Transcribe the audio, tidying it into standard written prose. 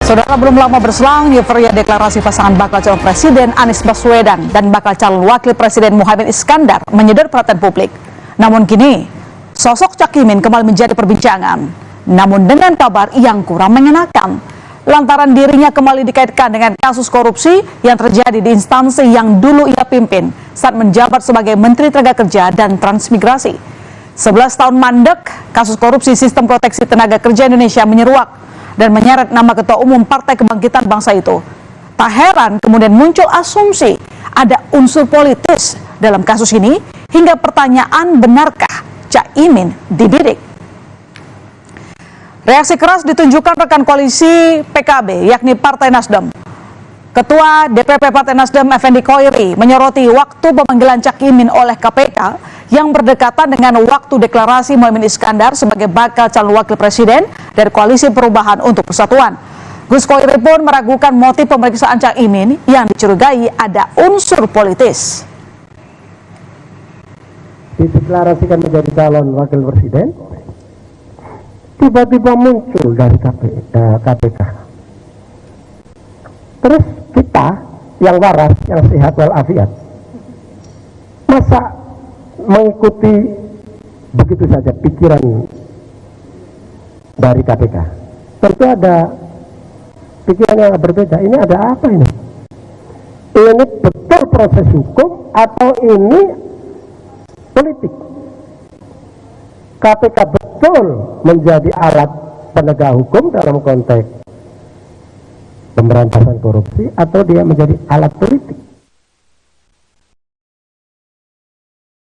Saudara, belum lama berselang, euforia deklarasi pasangan bakal calon presiden Anies Baswedan dan bakal calon wakil presiden Muhaimin Iskandar menyedot perhatian publik. Namun kini, sosok Cak Imin kembali menjadi perbincangan. Namun dengan kabar yang kurang mengenakan, lantaran dirinya kembali dikaitkan dengan kasus korupsi yang terjadi di instansi yang dulu ia pimpin saat menjabat sebagai Menteri Tenaga Kerja dan Transmigrasi. 11 tahun mandek, kasus korupsi sistem proteksi tenaga kerja Indonesia menyeruak dan menyeret nama Ketua Umum Partai Kebangkitan Bangsa itu. Tak heran kemudian muncul asumsi ada unsur politis dalam kasus ini, hingga pertanyaan, benarkah Cak Imin dibidik? Reaksi keras ditunjukkan rekan koalisi PKB, yakni Partai Nasdem. Ketua DPP Partai Nasdem Effendi Khoiri menyoroti waktu pemanggilan Cak Imin oleh KPK yang berdekatan dengan waktu deklarasi Muhaimin Iskandar sebagai bakal calon wakil presiden dari Koalisi Perubahan untuk Persatuan. Gus Khoiri pun meragukan motif pemeriksaan Cak Imin yang dicurigai ada unsur politis. Dideklarasikan menjadi calon wakil presiden, tiba-tiba muncul dari KPK. Terus kita yang waras, yang sehat walafiat, masa mengikuti begitu saja pikiran dari KPK? Tentu ada pikiran yang berbeda. Ini ada apa ini? Ini betul proses hukum atau ini politik? KPK betul menjadi alat penegak hukum dalam konteks pemberantasan korupsi atau dia menjadi alat politik?